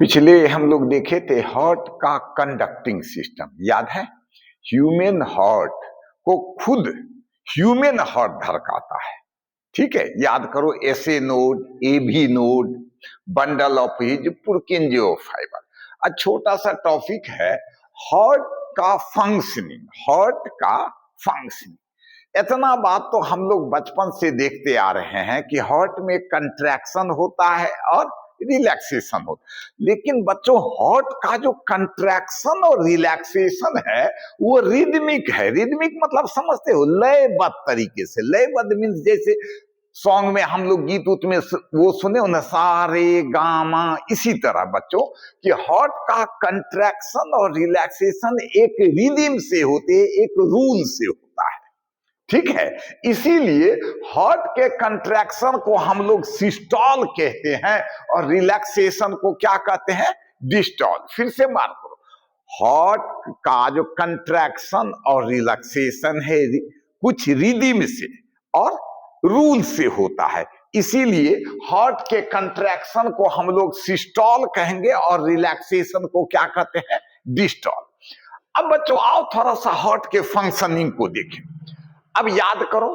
पिछले हम लोग देखे थे हार्ट का कंडक्टिंग सिस्टम, याद है? ह्यूमन हार्ट को खुद ह्यूमन हार्ट धड़काता है। ठीक है, याद करो, SA node, AB node, bundle of His Purkinje fibre. आज छोटा सा टॉपिक है हार्ट का फंक्शनिंग। हार्ट का फंक्शनिंग, इतना बात तो हम लोग बचपन से देखते आ रहे हैं कि हार्ट में कंट्रैक्शन होता है और रिलैक्सेशन होता है। लेकिन बच्चों, हार्ट का जो कंट्रैक्शन और रिलैक्सेशन है वो रिदमिक है। रिदमिक मतलब समझते हो, लयबद्ध तरीके से। लयबद्ध मीन्स जैसे सॉन्ग में हम लोग गीत उत में वो सुने हो ना, सारे गामा, इसी तरह बच्चों कि हार्ट का कंट्रैक्शन और रिलैक्सेशन एक रिदम से होते, एक रूल से होता है। ठीक है, इसीलिए हार्ट के कंट्रैक्शन को हम लोग सिस्टोल कहते हैं और रिलैक्सेशन को क्या कहते हैं? डिस्टोल। फिर से मार करो, हार्ट का जो कंट्रैक्शन और रिलैक्सेशन है कुछ रिदम से और रूल से होता है। इसीलिए हार्ट के कंट्रैक्शन को हम लोग सिस्टोल कहेंगे और रिलैक्सेशन को क्या कहते हैं? डिस्टोल। अब बच्चों आओ थोड़ा सा हार्ट के फंक्शनिंग को देखें। अब याद करो,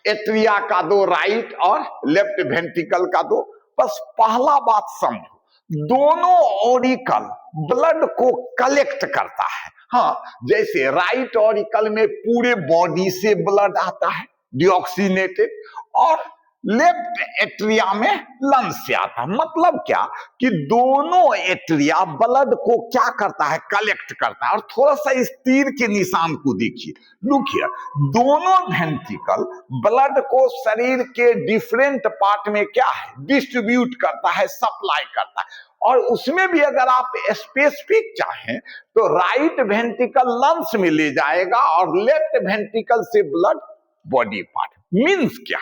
एट्रिया का दो राइट और लेफ्ट वेंट्रिकल का दो। बस पहला बात समझो, दोनों ऑरिकल ब्लड को कलेक्ट करता है। हाँ, जैसे राइट ऑरिकल में पूरे बॉडी से ब्लड आता है डिऑक्सीनेटेड, और लेफ्ट एट्रिया में लंग्स से आता है। मतलब क्या कि दोनों एट्रिया ब्लड को क्या करता है? कलेक्ट करता है। और थोड़ा सा इस तीर के निशान को देखिए, लुक हियर, दोनों वेंट्रिकल ब्लड को शरीर के डिफरेंट पार्ट में क्या है? डिस्ट्रीब्यूट करता है, सप्लाई करता है। और उसमें भी अगर आप स्पेसिफिक चाहें तो राइट वेंट्रिकल लंग्स में ले जाएगा और लेफ्ट वेंट्रिकल से ब्लड बॉडी पार्ट। मीन्स क्या?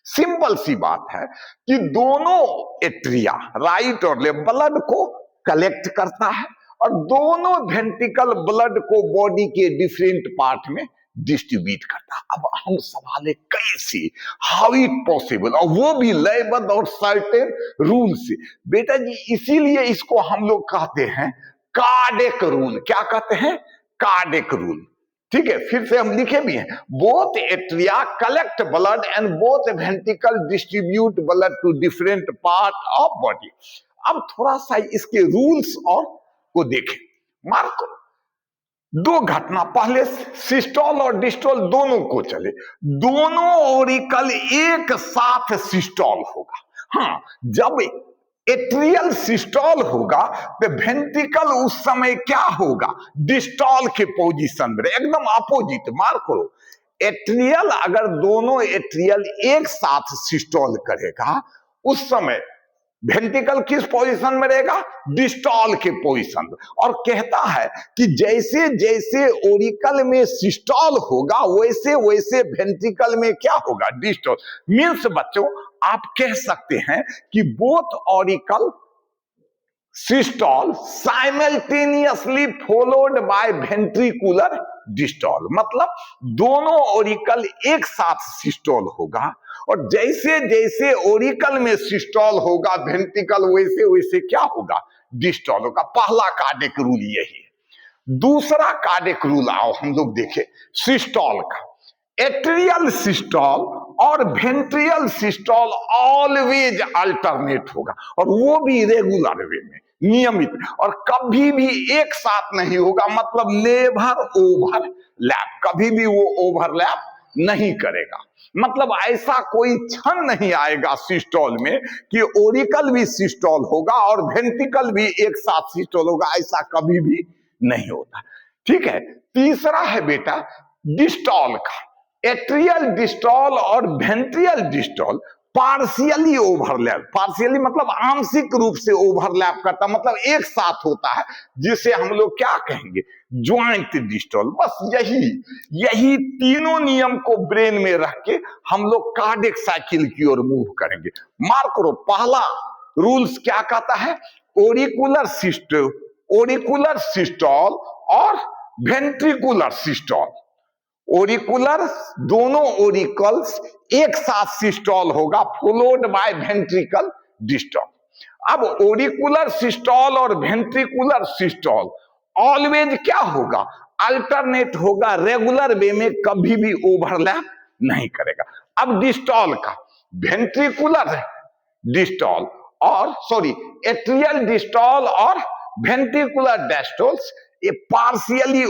सिंपल सी बात है कि दोनों एट्रिया राइट और लेफ्ट ब्लड को कलेक्ट करता है और दोनों वेंट्रिकल ब्लड को बॉडी के डिफरेंट पार्ट में डिस्ट्रीब्यूट करता है। अब हम सवाल है कैसे, हाउ इट पॉसिबल, और वो भी लयबद्ध और सर्टेन रूल से। बेटा जी, इसीलिए इसको हम लोग कहते हैं कार्डियक रूल। क्या कहते हैं? Cardiac rule. ठीक है, फिर से हम लिखे भी हैं, both atria collect blood and both ventricle distribute blood to different part of body. अब थोड़ा सा इसके रूल्स और को देखें, मार्क करो। दो घटना, पहले सिस्टोल और डिस्टोल दोनों को चले, दोनों ऑरिकल एक साथ सिस्टोल होगा। हाँ, जब एट्रियल सिस्टोल होगा तो वेंट्रिकल उस समय क्या होगा? डिस्टोल के पोजीशन में, एकदम अपोजिट। मार्क करो, एट्रियल अगर दोनों एट्रियल एक साथ सिस्टोल करेगा उस समय वेंट्रिकल किस पोजीशन में रहेगा? डिस्टोल के पोजीशन में। और कहता है कि जैसे जैसे ओरिकल में सिस्टोल होगा वैसे वैसे वेंट्रिकल में क्या होगा? डिस्टोल। मीन्स बच्चों, आप कह सकते हैं कि both auricle systole simultaneously followed by ventricular diastole. मतलब दोनों ऑरिकल एक साथ सिस्टोल होगा और जैसे जैसे ऑरिकल में सिस्टोल होगा वेंट्रिकल वैसे वैसे क्या होगा? डिस्टोल होगा। पहला कार्डियक रूल यही है। दूसरा कार्डियक रूल आओ हम लोग देखें सिस्टोल का। एट्रियल सिस्टोल और वेंट्रियल सिस्टोल ऑलवेज अल्टरनेट होगा, और वो भी रेगुलर वे में, नियमित, और कभी भी एक साथ नहीं होगा। मतलब नेवर ओवरलैप, कभी भी वो ओवरलैप नहीं करेगा। मतलब ऐसा कोई क्षण नहीं आएगा सिस्टोल में कि ओरिकल भी सिस्टोल होगा और वेंट्रिकल भी एक साथ सिस्टोल होगा, ऐसा कभी भी नहीं होता। ठीक है, तीसरा है बेटा डिस्टोल का। एट्रियल डिस्टोल और वेंट्रियल डिस्टोल पार्शियली ओवरलैप, पार्शियली मतलब आंशिक रूप से ओवरलैप करता, मतलब एक साथ होता है, जिसे हम लोग क्या कहेंगे? Joint diastole. बस यही तीनों नियम को ब्रेन में रख के हम लोग कार्डियक साइकिल की ओर मूव करेंगे। मार्क करो, पहला रूल्स क्या कहता है? ओरिकुलर सिस्टोल और वेंट्रिकुलर सिस्टोल। ओरिकुलर, दोनों ओरिकल्स एक साथ सिस्टोल होगा फॉलोड बाय वेंट्रिकल डिस्टोल। अब ओरिकुलर सिस्टोल और वेंट्रिकुलर सिस्टोल ऑलवेज क्या होगा, अल्टरनेट होगा, रेगुलर वे में कभी भी ओवरलैप नहीं करेगा। अब डिस्टॉल का, वेंट्रिकुलर डिस्टॉल और एट्रियल डिस्टॉल और वेंट्रिकुलर डायस्टोल्स ये पार्शियली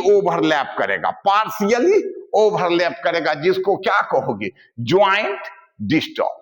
ओवरलैप करेगा, जिसको क्या कहोगे, ज्वाइंट डिस्टॉल।